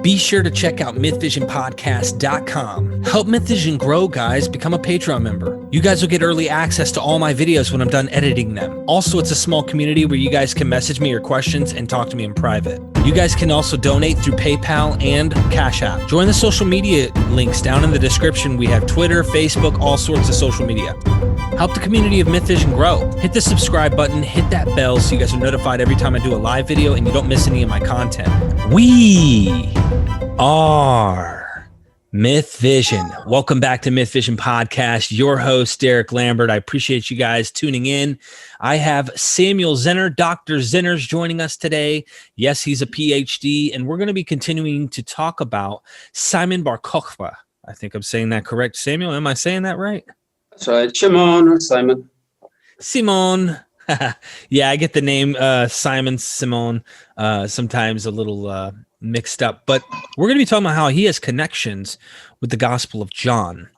Be sure to check out MythVisionPodcast.com. Help MythVision grow, guys. Become a Patreon member. You guys will get early access to all my videos when I'm done editing them. Also, it's a small community where you guys can message me your questions and talk to me in private. You guys can also donate through PayPal and Cash App. Join the social media links down in the description. We have Twitter, Facebook, all sorts of social media. Help the community of MythVision grow. Hit the subscribe button, hit that bell so you guys are notified every time I do a live video and you don't miss any of my content. We are MythVision. Welcome back to MythVision Podcast. Your host, Derek Lambert. I appreciate you guys tuning in. I have Samuel Zinner, Dr. Zinner's joining us today. Yes, he's a PhD, and we're going to be continuing to talk about Simon Bar Kokhba. I think I'm saying that correct. Samuel, am I saying that right? That's right. Shimon or Simon. Simon. Yeah, I get the name Simon, Simon, sometimes a little mixed up. But we're going to be talking about how he has connections with the Gospel of John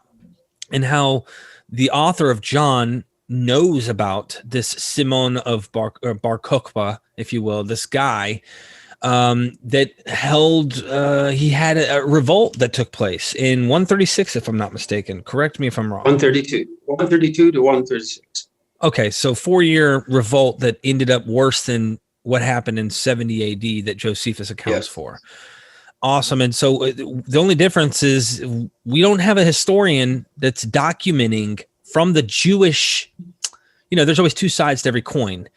and how the author of John knows about this Simon of Bar Kokhba, if you will, this guy that held, he had a revolt that took place in 136, if I'm not mistaken. Correct me if I'm wrong. 132 to 136. Okay, so 4-year revolt that ended up worse than what happened in 70 AD that Josephus accounts for. Awesome. And so the only difference is we don't have a historian that's documenting from the Jewish, there's always two sides to every coin.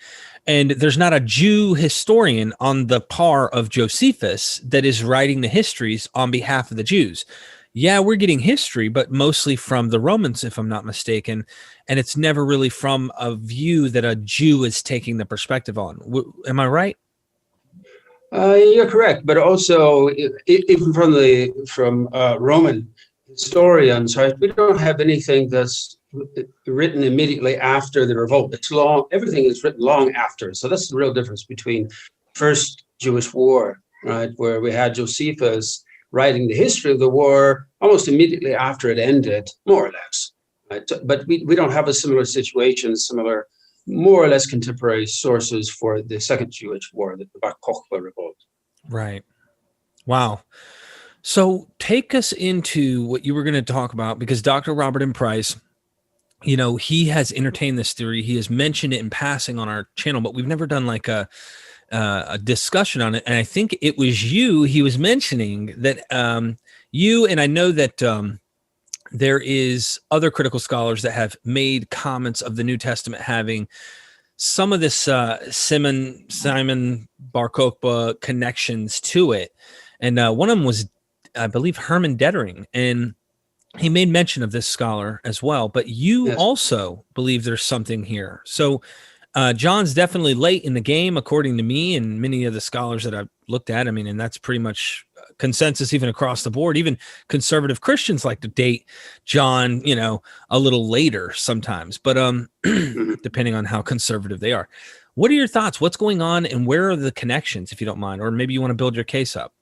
And there's not a Jew historian on the par of Josephus that is writing the histories on behalf of the Jews. Yeah, we're getting history, but mostly from the Romans, if I'm not mistaken. And it's never really from a view that a Jew is taking the perspective on. Am I right? You're correct. But also, even from Roman historians, right, we don't have anything that's written immediately after the revolt. It's long. Everything is written long after. So that's the real difference between First Jewish War, right, where we had Josephus writing the history of the war almost immediately after it ended, more or less. Right? But we don't have a similar situation, similar, more or less contemporary sources for the Second Jewish War, the Bar Kokhba Revolt. Right. Wow. So take us into what you were going to talk about, because Dr. Robert M. Price, he has entertained this theory. He has mentioned it in passing on our channel, but we've never done like a discussion on it. And I think it was you, he was mentioning that you, and I know that there is other critical scholars that have made comments of the New Testament having some of this Simon Bar Kokhba connections to it. And one of them was, I believe, Herman Dettering. And he made mention of this scholar as well, but you also believe there's something here. So John's definitely late in the game, according to me and many of the scholars that I've looked at. I mean, and that's pretty much consensus even across the board. Even conservative Christians like to date John, a little later sometimes, but depending on how conservative they are. What are your thoughts? What's going on and where are the connections, if you don't mind? Or maybe you want to build your case up.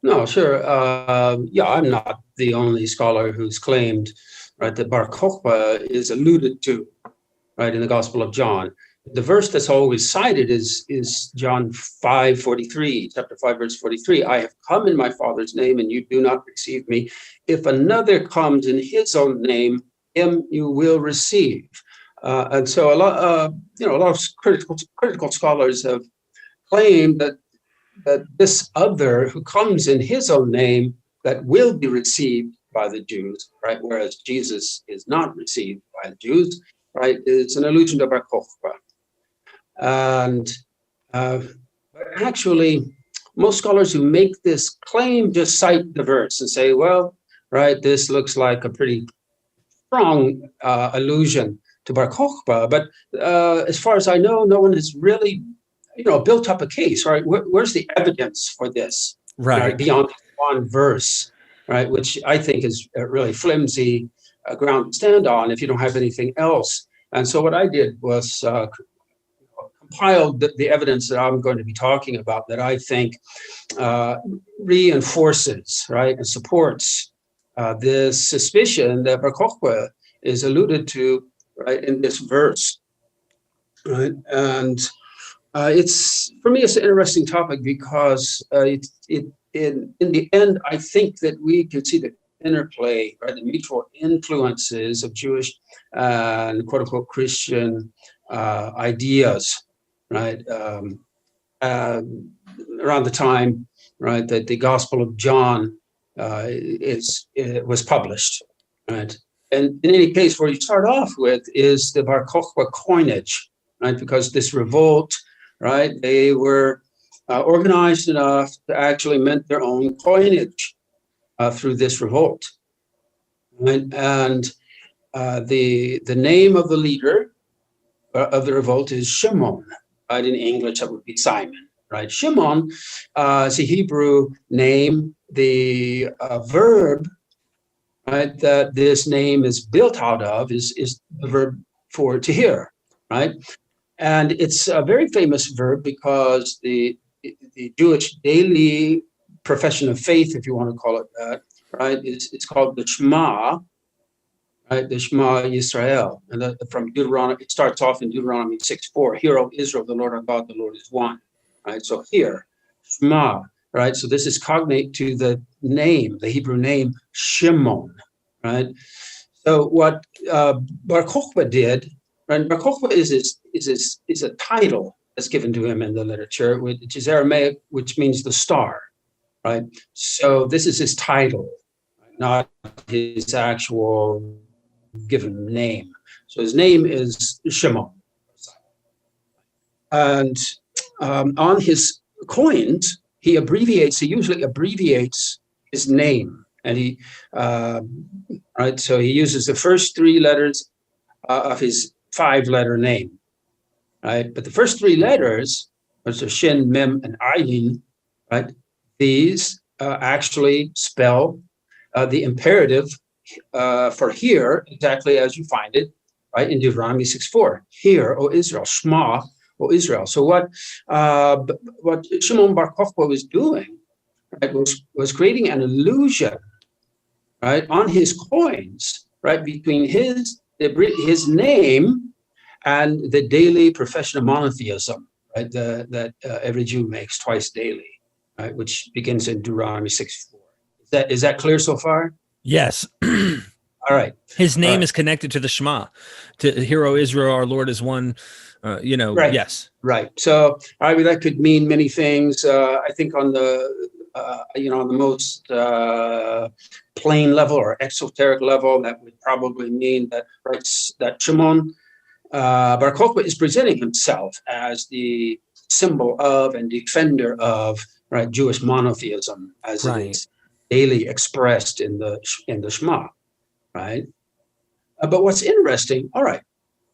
No, sure. I'm not the only scholar who's claimed, right, that Bar Kokhba is alluded to, right, in the Gospel of John. The verse that's always cited is John 5:43, chapter 5, verse 43. I have come in my Father's name, and you do not receive me. If another comes in his own name, him you will receive. And so a lot of critical scholars have claimed that this other who comes in his own name that will be received by the Jews, right, whereas Jesus is not received by the Jews, right, it's an allusion to Bar Kokhba. And actually, most scholars who make this claim just cite the verse and say, well, right, this looks like a pretty strong allusion to Bar Kokhba. But as far as I know, no one has really built up a case, right? Where's the evidence for this? Right. Beyond one verse, right? Which I think is a really flimsy ground to stand on if you don't have anything else. And so what I did was compiled the evidence that I'm going to be talking about that I think reinforces, right, and supports this suspicion that Bar Kokhba is alluded to, right, in this verse, right? And it's, for me, it's an interesting topic because it in the end, I think that we can see the interplay, right, the mutual influences of Jewish and quote unquote Christian ideas, right, around the time, right, that the Gospel of John was published, right. And in any case, where you start off with is the Bar Kokhba coinage, right, because this revolt, right, they were organized enough to actually mint their own coinage through this revolt, right? And the name of the leader of the revolt is Shimon, right? In English, that would be Simon, right? Shimon is a Hebrew name. The verb, right, that this name is built out of is the verb for to hear, right? And it's a very famous verb because the Jewish daily profession of faith, if you want to call it that, right? It's called the Shema, right? The Shema Yisrael. And from Deuteronomy, it starts off in Deuteronomy 6:4. Hear, O Israel, the Lord our God, the Lord is one, right? So here, Shema, right? So this is cognate to the name, the Hebrew name Shimon, right? So what Bar Kokhba did, right? Bar Kokhba is a title that's given to him in the literature, which is Aramaic, which means the star, right? So this is his title, not his actual given name. So his name is Shimon. And on his coins, he usually abbreviates his name. And he, right, so he uses the first three letters of his 5-letter name, right? But the first 3 letters, which are Shin, Mem, and Ayin, right? These actually spell the imperative for hear exactly as you find it, right, in Deuteronomy 6:4. Hear, O Israel, Shema, O Israel. So what Shimon Bar Kokhba was doing, right, was creating an illusion, right, on his coins, right, between his name and the daily profession of monotheism, right, that every Jew makes twice daily, right, which begins in Deuteronomy 6:4. Is that clear so far? Yes. All right. His name is connected to the Shema, to Hear, O Israel, our Lord is one. Right. Yes. Right. So, I mean, that could mean many things. I think on the on the most plain level or exoteric level, that would probably mean that, right, that Shimon Bar Kokhba is presenting himself as the symbol of and defender of, right, Jewish monotheism as it is daily expressed in the Shema, right? But what's interesting, all right,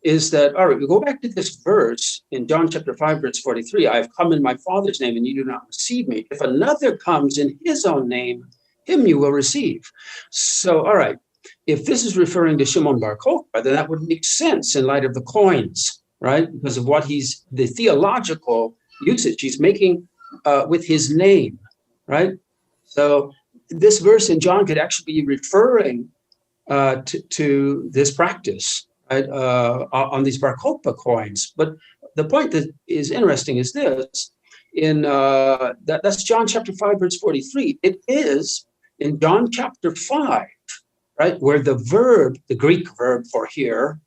is that, all right, we go back to this verse in John chapter 5, verse 43. I have come in my Father's name and you do not receive me. If another comes in his own name, him you will receive. So, all right, if this is referring to Shimon Bar Kokhba, then that would make sense in light of the coins, right? Because of what the theological usage he's making with his name, right? So this verse in John could actually be referring to this practice, right, on these Bar Kokhba coins. But the point that is interesting is this: that's John chapter 5, verse 43. It is in John chapter 5, right, where the verb, the Greek verb for hear,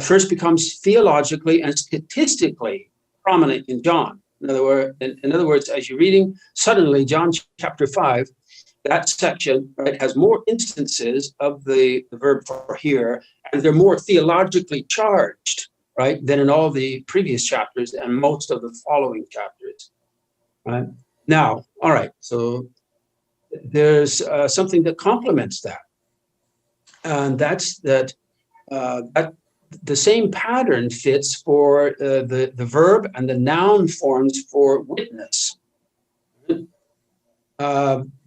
first becomes theologically and statistically prominent in John. In other words, as you're reading, suddenly John chapter 5, that section, right, has more instances of the verb for hear, and they're more theologically charged, right, than in all the previous chapters and most of the following chapters. Right? Now, all right, so there's something that complements that, and that's that the same pattern fits for the verb and the noun forms for witness.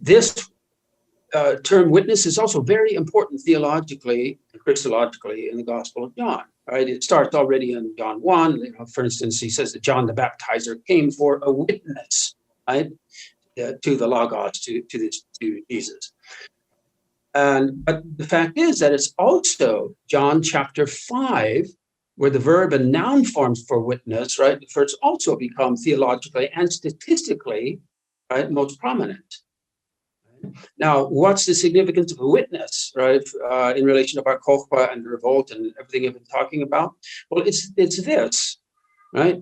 This term witness is also very important theologically and Christologically in the Gospel of John. Right? It starts already in John 1. For instance, he says that John the Baptizer came for a witness, right, to the Logos, to Jesus. But the fact is that it's also John chapter 5, where the verb and noun forms for witness, right, first also become theologically and statistically, right, most prominent. Now, what's the significance of a witness, right, in relation to Bar Kokhba and the revolt and everything I've been talking about? Well, it's this, right?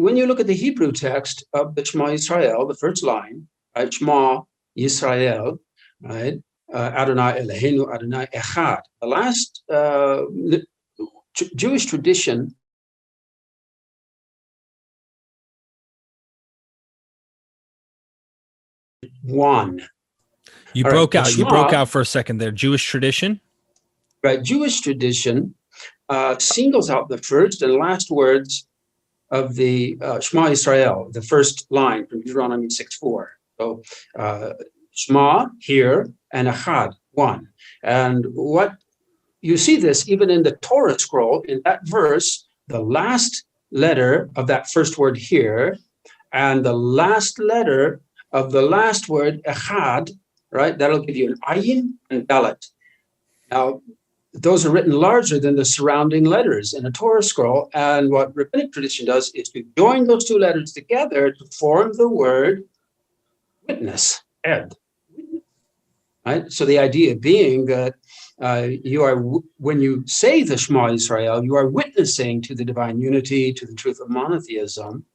When you look at the Hebrew text of the Shema Yisrael, the first line, right, Shema Yisrael, right, Adonai Eloheinu, Adonai Echad. The last Jewish tradition one. You broke out. You broke out for a second there. Jewish tradition? Right. Jewish tradition singles out the first and last words of the Shema Yisrael, the first line from Deuteronomy 6:4. So Shema, here, and Echad, one. And what you see this even in the Torah scroll, in that verse, the last letter of that first word here, and the last letter of the last word, Echad, right? That'll give you an ayin and dalet. Now, those are written larger than the surrounding letters in a Torah scroll. And what rabbinic tradition does is to join those two letters together to form the word witness, ed. Right? So the idea being that you are, when you say the Shema Yisrael, you are witnessing to the divine unity, to the truth of monotheism,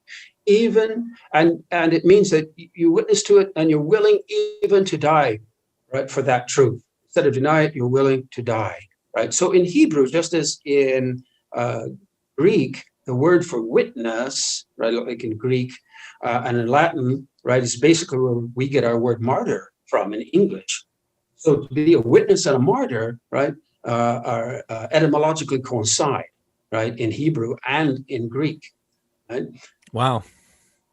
even, and it means that you witness to it and you're willing even to die, right, for that truth. Instead of deny it, you're willing to die, right? So in Hebrew, just as in Greek, the word for witness, right, like in Greek and in Latin, right, is basically where we get our word martyr from in English. So to be a witness and a martyr, right, are etymologically coincide, right, in Hebrew and in Greek, right? Wow.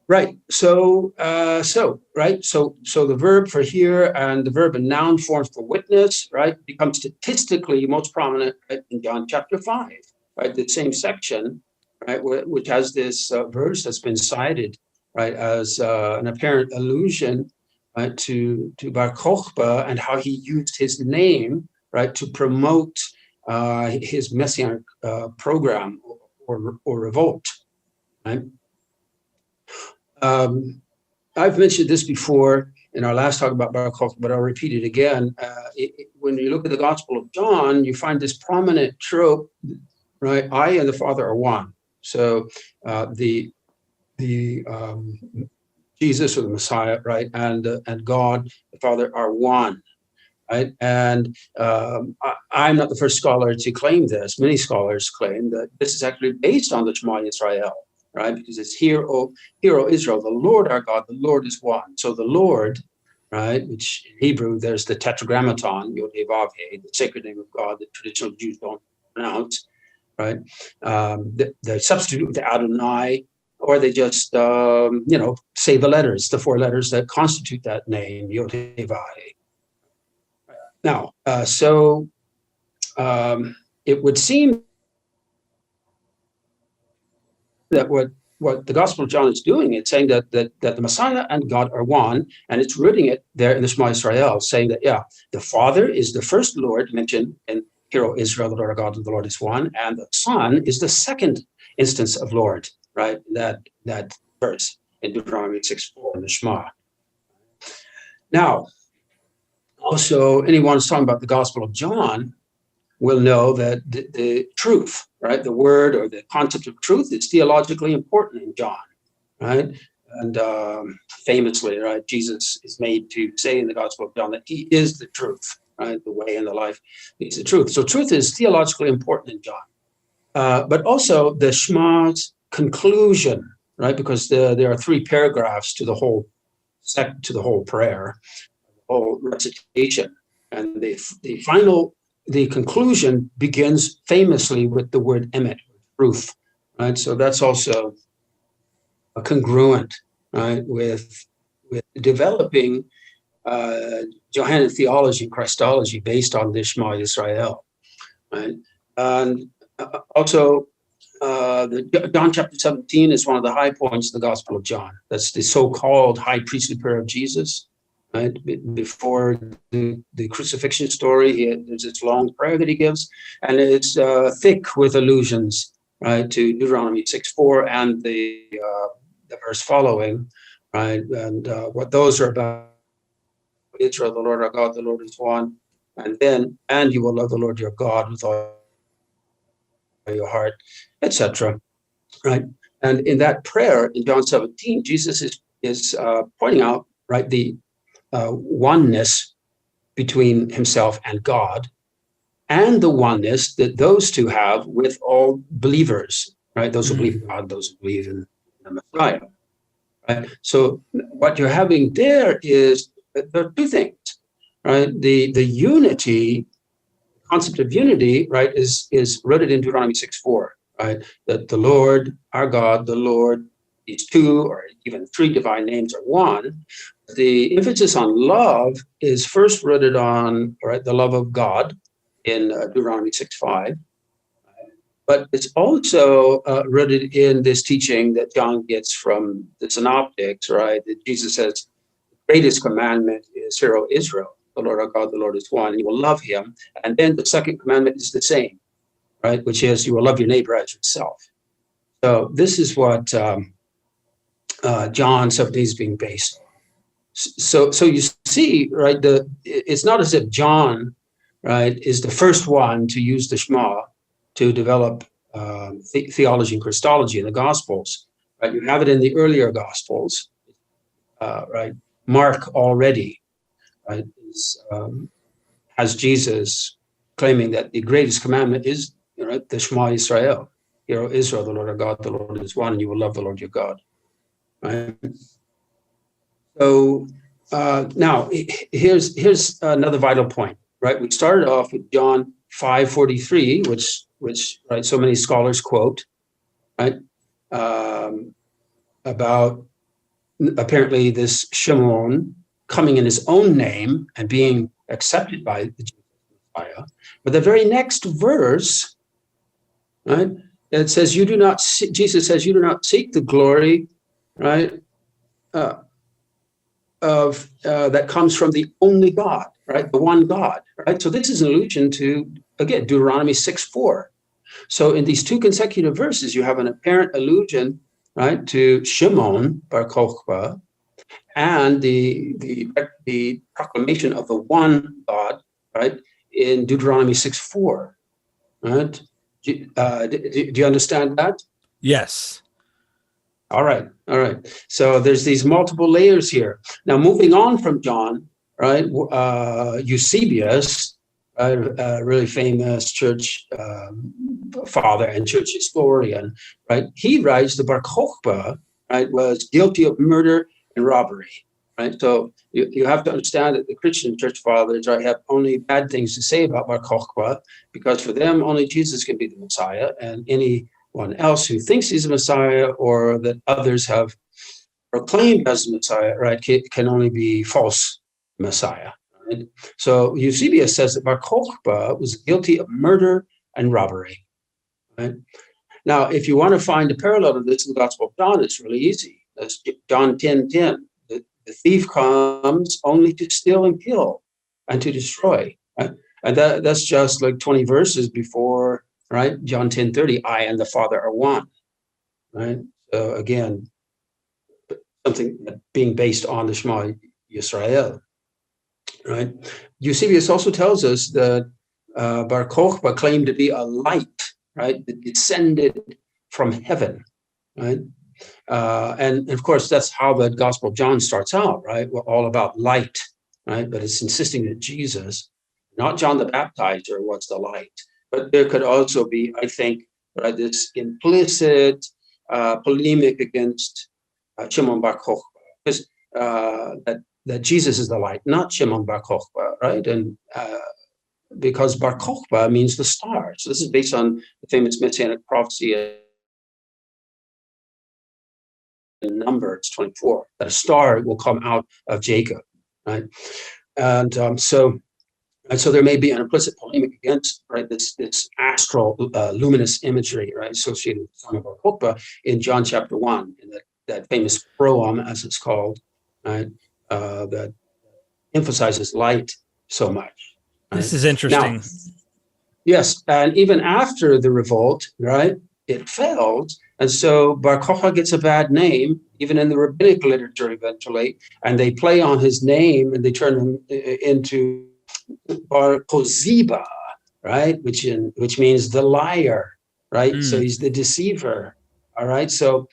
Right. So the verb for here and the verb and noun forms for witness, right, become statistically most prominent, right, in John chapter 5, right, the same section, right, which has this verse that's been cited, right, as an apparent allusion, right, to Bar Kokhba and how he used his name, right, to promote his messianic program or revolt, right. I've mentioned this before in our last talk about Bar Kokhba, but I'll repeat it again. When you look at the Gospel of John, you find this prominent trope, right? I and the Father are one. So the Jesus or the Messiah, right, and God, the Father, are one, right? And I'm not the first scholar to claim this. Many scholars claim that this is actually based on the Shema Yisrael, right? Because it's Hear, O Israel, the Lord our God, the Lord is one. So the Lord, right, which in Hebrew, there's the tetragrammaton, Yod He Vav He, the sacred name of God that traditional Jews don't pronounce, right? They substitute with the Adonai, or they just, say the letters, the four letters that constitute that name, Yod He Vav He. Now, it would seem that what the Gospel of John is doing, it's saying that the Messiah and God are one, and it's rooting it there in the Shema Yisrael, saying that, yeah, the Father is the first Lord mentioned in Hear, O Israel, the Lord our God, and the Lord is one, and the Son is the second instance of Lord, right? That verse in Deuteronomy 6:4 in the Shema. Now, also, anyone who's talking about the Gospel of John will know that the truth, right, the word or the concept of truth is theologically important in John, right? And famously, right, Jesus is made to say in the Gospel of John that he is the truth, right, the way and the life. He's the truth. So truth is theologically important in John. But also the Shema's conclusion, right, because there are 3 paragraphs to the whole prayer, whole recitation, and the conclusion begins famously with the word emet, truth, right? So that's also a congruent, right, with developing Johannine theology and Christology based on the Shema Yisrael, right? And also, John chapter 17 is one of the high points of the Gospel of John. That's the so-called high priestly prayer of Jesus. Right? Before the crucifixion story, there's this long prayer that he gives, and it's thick with allusions, right, to Deuteronomy 6:4 and the verse following, right? And what those are about, Israel, the Lord our God, the Lord is one. And you will love the Lord your God with all your heart, etc. Right? And in that prayer in John 17, Jesus is pointing out, right, the oneness between himself and God, and the oneness that those two have with all believers, right? Those who believe in God, those who believe in the Messiah. Right? So what you're having there is there are two things, right? The unity, concept of unity, right, is rooted in Deuteronomy 6:4, right? That the Lord, our God, the Lord, these two or even three divine names are one. The emphasis on love is first rooted on, right, the love of God in Deuteronomy 6:5. But it's also rooted in this teaching that John gets from the synoptics, right? That Jesus says, the greatest commandment is, Hear, O Israel, the Lord our God, the Lord is one, and you will love him. And then the second commandment is the same, right? Which is, you will love your neighbor as yourself. So this is what John 17 is being based on. So you see, right, it's not as if John, right, is the first one to use the Shema to develop theology and Christology in the Gospels. Right? You have it in the earlier Gospels, right? Mark already, right, has Jesus claiming that the greatest commandment is, right, the Shema Israel. Hear, O Israel, the Lord our God, the Lord is one, and you will love the Lord your God. Right? So now here's another vital point. Right, we started off with John 5:43, which right, so many scholars quote, right, about apparently this Shimon coming in his own name and being accepted by the Messiah. But the very next verse, right, it says, Jesus says, you do not seek the glory, right, of that comes from the only God, right, the one God, right. So this is an allusion to, again, Deuteronomy 6:4. So in these two consecutive verses, you have an apparent allusion, right, to Shimon Bar Kokhba and the proclamation of the one God, right, in Deuteronomy 6:4. Right. Do you understand that? Yes. All right. So there's these multiple layers here. Now, moving on from John, right? Eusebius, a really famous church father and church historian, right? He writes the Bar Kokhba, right, was guilty of murder and robbery, right? So you have to understand that the Christian church fathers, right, have only bad things to say about Bar Kokhba, because for them only Jesus can be the Messiah, and anyone else who thinks he's a Messiah or that others have proclaimed as Messiah, right, can only be false Messiah. Right? So Eusebius says that Bar Kokhba was guilty of murder and robbery. Right? Now, if you want to find a parallel to this in the Gospel of John, it's really easy. That's John 10:10. The thief comes only to steal and kill and to destroy. Right? And that's just like 20 verses before, right? John 10:30, I and the Father are one. Right? So again, something being based on the Shema Yisrael. Right? Eusebius also tells us that Bar Kokhba claimed to be a light, right, that descended from heaven, right? And of course, that's how the Gospel of John starts out, right? We're all about light, right? But it's insisting that Jesus, not John the Baptizer, was the light. But there could also be, I think, right, this implicit polemic against Shimon Bar Kokhba, because that Jesus is the light, not Shimon Bar Kokhba, right? And because Bar Kokhba means the star. So this is based on the famous messianic prophecy in Numbers 24, that a star will come out of Jacob, right? And so there may be an implicit polemic against, right, this astral luminous imagery, right, associated with the son of Bar Kokhba in John chapter 1, in that famous proem, as it's called, right, that emphasizes light so much. Right? This is interesting. Now, yes, and even after the revolt, right, it failed. And so Bar Kokhba gets a bad name, even in the rabbinic literature eventually, and they play on his name and they turn him into Bar Koseva, right? Which means the liar, right? So he's the deceiver, all right? So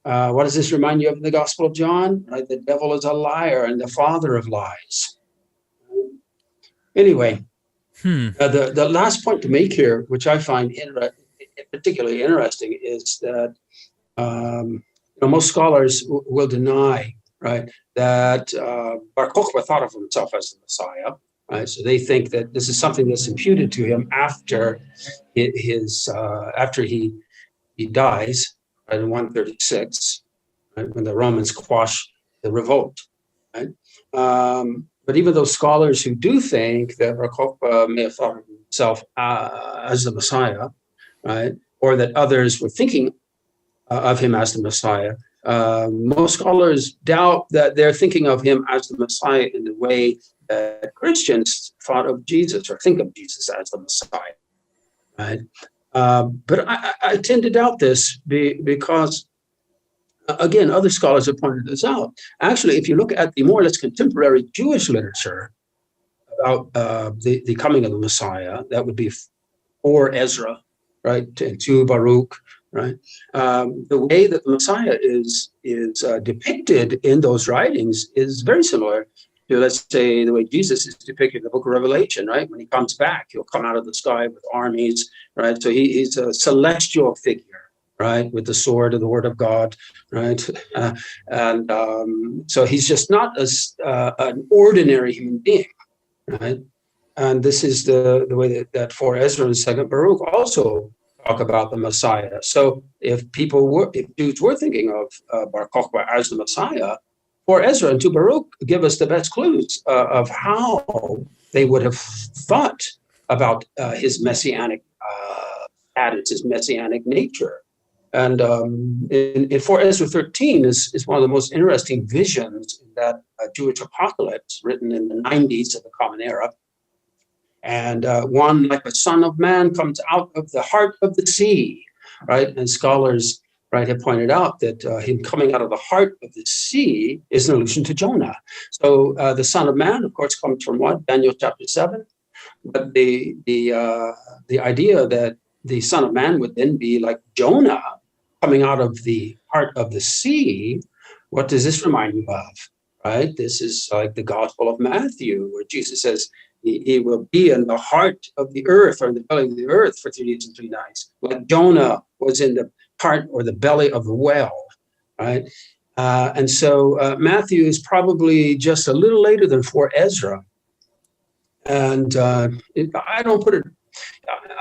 what does this remind you of in the Gospel of John? Right? The devil is a liar and the father of lies. Anyway, the last point to make here, which I find particularly interesting, is that most scholars will deny, right, that Bar Kokhba thought of himself as the Messiah, right? So they think that this is something that's imputed to him after after he dies, right, in 136, right, when the Romans quash the revolt, right? But even those scholars who do think that Bar Kokhba may have thought of himself as the Messiah, right, or that others were thinking of him as the Messiah, most scholars doubt that they're thinking of him as the Messiah in the way that Christians thought of Jesus or think of Jesus as the Messiah, right? But I tend to doubt this because, again, other scholars have pointed this out. Actually, if you look at the more or less contemporary Jewish literature about the coming of the Messiah, that would be 4 Ezra, right, and 2 Baruch, right? The way that the Messiah is depicted in those writings is very similar to, let's say, the way Jesus is depicted in the book of Revelation, right? When he comes back, he'll come out of the sky with armies, right? So he's a celestial figure, right, with the sword of the word of God, right? So he's just not an ordinary human being, right? And this is the way that 4 Ezra and 2 Baruch also talk about the Messiah. So if Jews were thinking of Bar Kokhba as the Messiah, 4 Ezra and 2 Baruch give us the best clues of how they would have thought about his messianic status, his messianic nature. And in 4 Ezra 13 is one of the most interesting visions in that Jewish apocalypse written in the 90s of the Common Era. And one like a son of man comes out of the heart of the sea, right? And scholars, right, have pointed out that him coming out of the heart of the sea is an allusion to Jonah. So the son of man, of course, comes from what? Daniel chapter 7. But the idea that the son of man would then be like Jonah coming out of the heart of the sea, what does this remind you of, right? This is like the Gospel of Matthew, where Jesus says, he will be in the heart of the earth, or in the belly of the earth, for 3 days and 3 nights. Like Jonah was in the heart or the belly of the well, right? And so Matthew is probably just a little later than 4 Ezra. And I don't put it,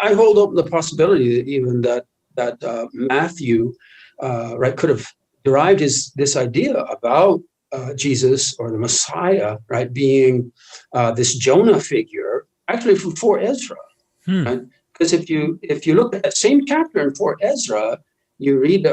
I hold open the possibility that even that Matthew, right, could have derived this idea about Jesus or the Messiah, right, being this Jonah figure, actually from 4 Ezra, right? Because if you look at that same chapter in 4 Ezra, you read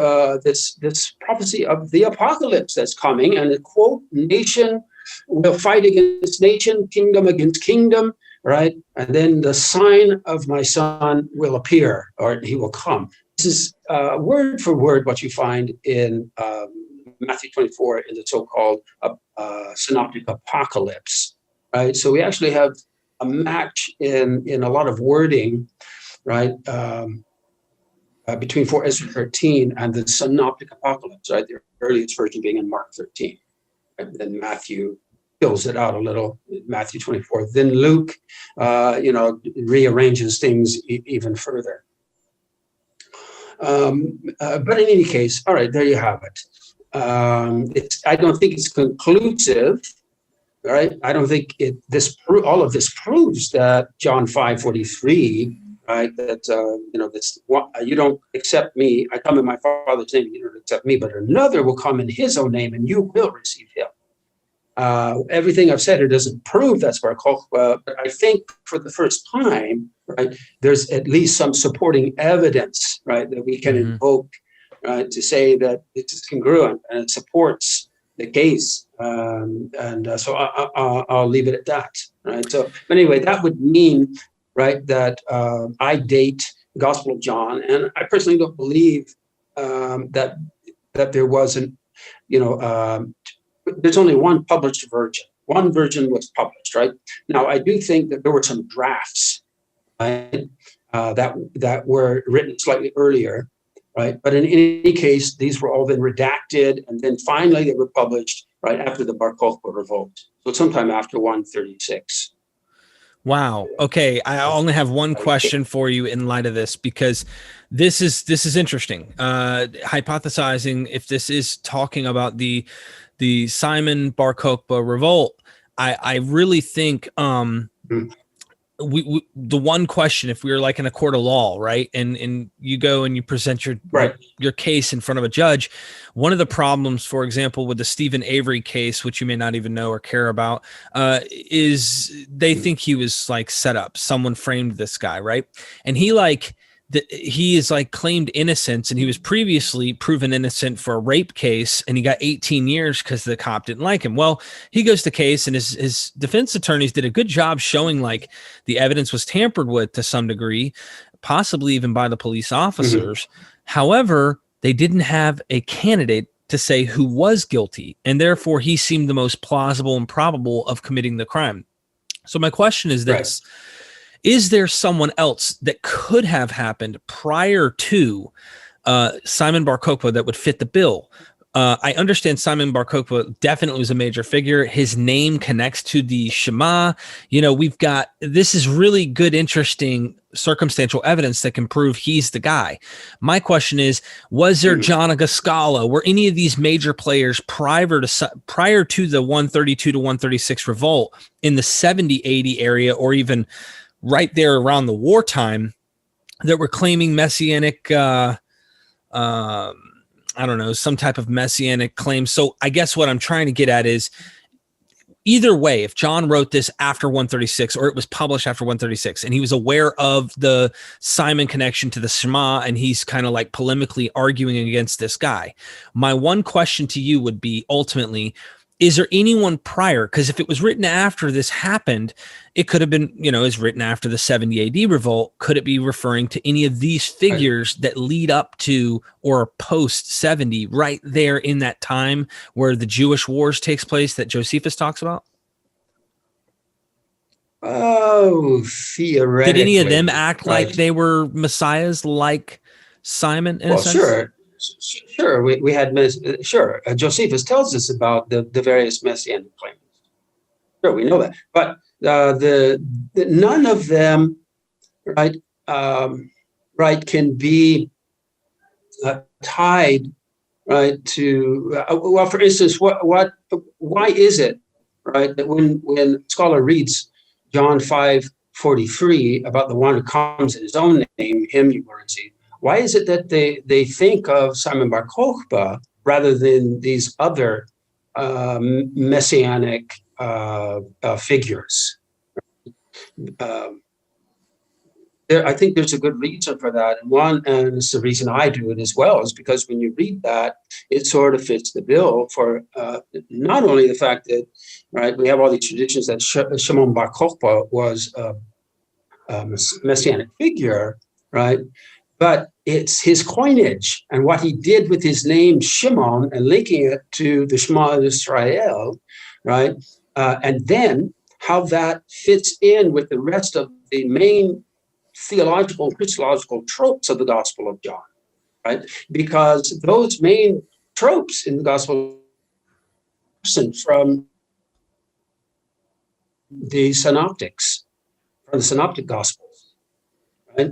this prophecy of the apocalypse that's coming, and it quote, nation will fight against nation, kingdom against kingdom, right? And then the sign of my son will appear, or he will come. This is word for word what you find in Matthew 24 in the so-called synoptic apocalypse, right? So we actually have a match in a lot of wording, right, between 4 Ezra 13 and the synoptic apocalypse, right? The earliest version being in Mark 13. Right? Then Matthew fills it out a little, Matthew 24. Then Luke, rearranges things even further. But in any case, all right, there you have it. I don't think it's conclusive, right? I don't think all of this proves that John 5:43, right? That this you don't accept me. I come in my Father's name, you don't accept me, but another will come in His own name, and you will receive him. Everything I've said here doesn't prove that's Bar Kokhba, but I think for the first time, right, there's at least some supporting evidence, right, that we can invoke, right, to say that it's congruent and it supports the case. So I'll leave it at that, right? So anyway, that would mean, right, that I date the Gospel of John, and I personally don't believe that there wasn't, there's only one published version. One version was published, right? Now, I do think that there were some drafts, right, that were written slightly earlier, right? But in any case, these were all then redacted, and then finally they were published right after the Bar Kokhba Revolt, so sometime after 136. Wow. Okay. I only have one question for you in light of this, because this is interesting. Hypothesizing if this is talking about the Simon Bar Kokhba Revolt, I really think we the one question, if we were like in a court of law, right, and you go and you present your case in front of a judge, one of the problems, for example, with the Stephen Avery case, which you may not even know or care about, is they think he was like set up. Someone framed this guy, right? And he is like claimed innocence, and he was previously proven innocent for a rape case, and he got 18 years because the cop didn't like him. Well, he goes to case, and his defense attorneys did a good job showing like the evidence was tampered with to some degree, possibly even by the police officers. Mm-hmm. However, they didn't have a candidate to say who was guilty, and therefore he seemed the most plausible and probable of committing the crime. So my question is this. Right. Is there someone else that could have happened prior to Simon Bar Kokhba that would fit the bill? I understand Simon Bar Kokhba definitely was a major figure. His name connects to the Shema. This is really good, interesting circumstantial evidence that can prove he's the guy. My question is, was there John Agascala? Were any of these major players prior to the 132 to 136 revolt in the 70-80 area, or even right there around the wartime, that were claiming messianic, some type of messianic claim? So I guess what I'm trying to get at is, either way, if John wrote this after 136, or it was published after 136, and he was aware of the Simon connection to the Shema, and he's kind of like polemically arguing against this guy, my one question to you would be, ultimately, is there anyone prior? Because if it was written after this happened, it could have been, it's written after the 70 AD revolt. Could it be referring to any of these figures that lead up to or post 70, right there in that time where the Jewish wars takes place that Josephus talks about? Oh, theoretically. Did any of them act like they were messiahs, like Simon? In a sense? Sure. We had Josephus tells us about the various messianic claims. Sure, we know that, but the none of them, right, can be tied, right, to well, for instance, why is it, right, that when a scholar reads John 5:43 about the one who comes in his own name, him you will receive, why is it that they think of Simon Bar Kokhba rather than these other messianic figures? I think there's a good reason for that. And it's the reason I do it as well, is because when you read that, it sort of fits the bill for not only the fact that, right, we have all these traditions that Shimon Bar Kokhba was a messianic figure, right? But it's his coinage and what he did with his name Shimon and linking it to the Shema Israel, right? And then how that fits in with the rest of the main theological and Christological tropes of the Gospel of John, right? Because those main tropes in the Gospel from the synoptics, from the synoptic Gospels, right?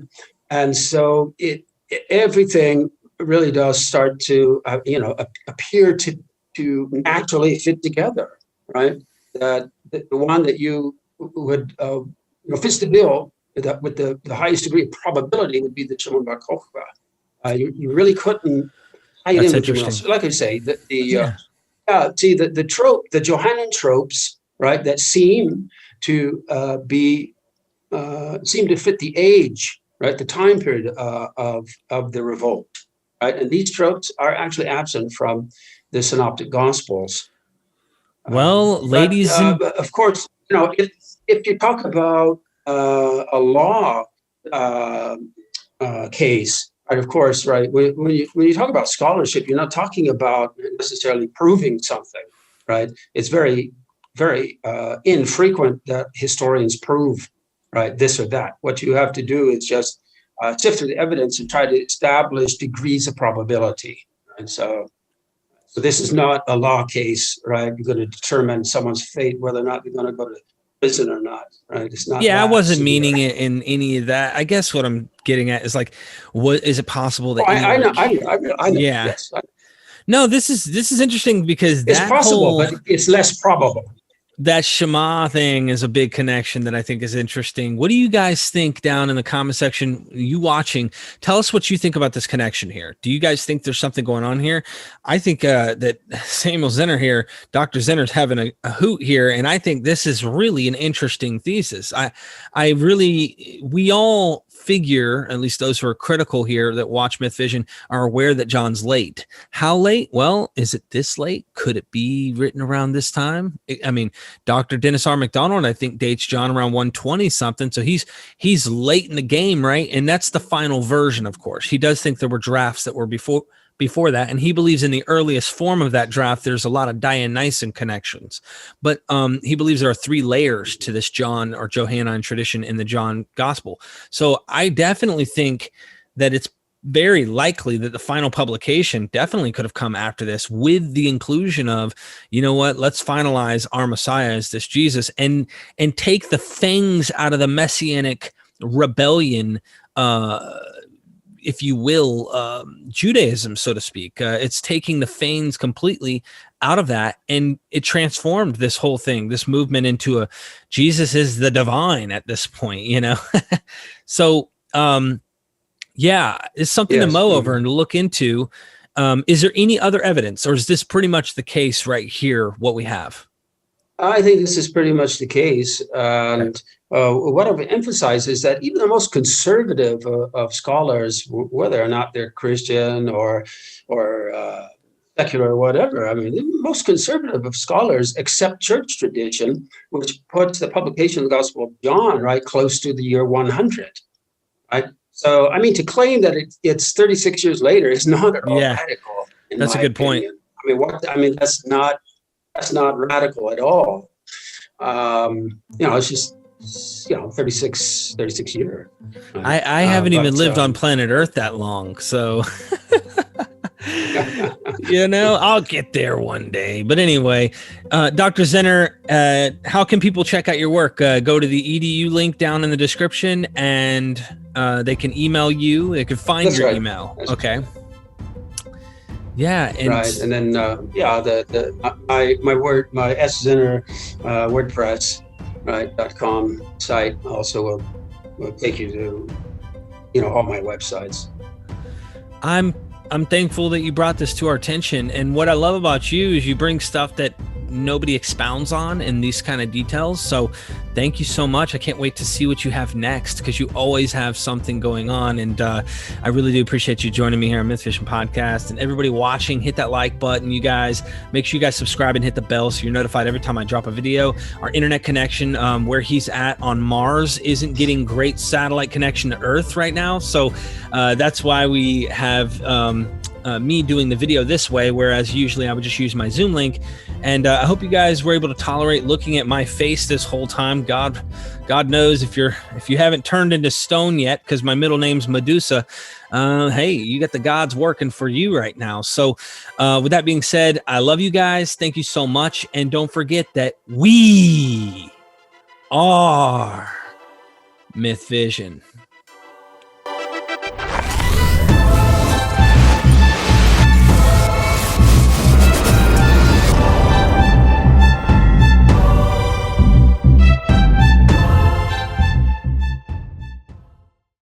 And so everything really does start to, appear to naturally fit together, right? That the one that you would, fits the bill with the highest degree of probability would be the Shimon Bar Kokhba. You really couldn't tie it in with anyone else. Like I say, the trope, the Johannine tropes, right, that seem to fit the age, right, the time period of the revolt, right, and these tropes are actually absent from the Synoptic Gospels. Well, ladies, of course, if you talk about a law case, right, of course, right. When you talk about scholarship, you're not talking about necessarily proving something, right? It's very, very infrequent that historians prove, right, this or that. What you have to do is just sift through the evidence and try to establish degrees of probability. And so this is not a law case, right? You're going to determine someone's fate, whether or not they're going to go to prison or not, right? It's not. Yeah, I wasn't severe. meaning it in any of that. I guess what I'm getting at is like, what is it possible that? I know. Yeah. Yes, No, this is interesting because it's possible, but it's less probable. That Shema thing is a big connection that I think is interesting. What do you guys think down in the comment section? You watching, tell us what you think about this connection here. Do you guys think there's something going on here? I think that Samuel Zinner here, Dr. Zinner's having a hoot here, and I think this is really an interesting thesis. We all figure, at least those who are critical here that watch MythVision, are aware that John's late. How late? Well, is it this late? Could it be written around this time? I mean, Dr. Dennis R. McDonald, I think, dates John around 120 something. So he's late in the game, right? And that's the final version, of course. He does think there were drafts that were before that, and he believes in the earliest form of that draft there's a lot of Dionysian connections, but he believes there are 3 layers to this John or Johannine tradition in the John gospel. So I definitely think that it's very likely that the final publication definitely could have come after this, with the inclusion of, you know what, let's finalize our Messiah as this Jesus and take the fangs out of the messianic rebellion, if you will, Judaism, so to speak. It's taking the fangs completely out of that, and it transformed this whole thing, this movement, into a Jesus is the divine at this point, you know? So, yeah, it's something to mull over and to look into. Is there any other evidence, or is this pretty much the case right here, what we have? I think this is pretty much the case. And what I've emphasized is that even the most conservative of scholars, whether or not they're Christian or secular or whatever, I mean, the most conservative of scholars accept church tradition, which puts the publication of the Gospel of John right close to the year 100. Right. So, I mean, to claim that it's 36 years later is not at all radical. That's a good point. I mean, that's not radical at all. It's just 36 years. I haven't even lived on planet Earth that long, so I'll get there one day. But anyway, Dr. Zinner, how can people check out your work? Go to the edu link down in the description, and they can email you. They can find your email. Okay. Yeah, and right, and then my szinner WordPress .com site also will take you to all my websites. I'm thankful that you brought this to our attention, and what I love about you is you bring stuff that nobody expounds on in these kind of details. So thank you so much. I can't wait to see what you have next, because you always have something going on, and I really do appreciate you joining me here on MythVision Podcast. And everybody watching, hit that like button, you guys. Make sure you guys subscribe and hit the bell so you're notified every time I drop a video. Our internet connection, where he's at on Mars, isn't getting great satellite connection to Earth right now, so that's why we have me doing the video this way, whereas usually I would just use my Zoom link. And I hope you guys were able to tolerate looking at my face this whole time. God knows if you haven't turned into stone yet, because my middle name's Medusa. Hey, you got the gods working for you right now. So with that being said, I love you guys. Thank you so much. And don't forget that we are MythVision.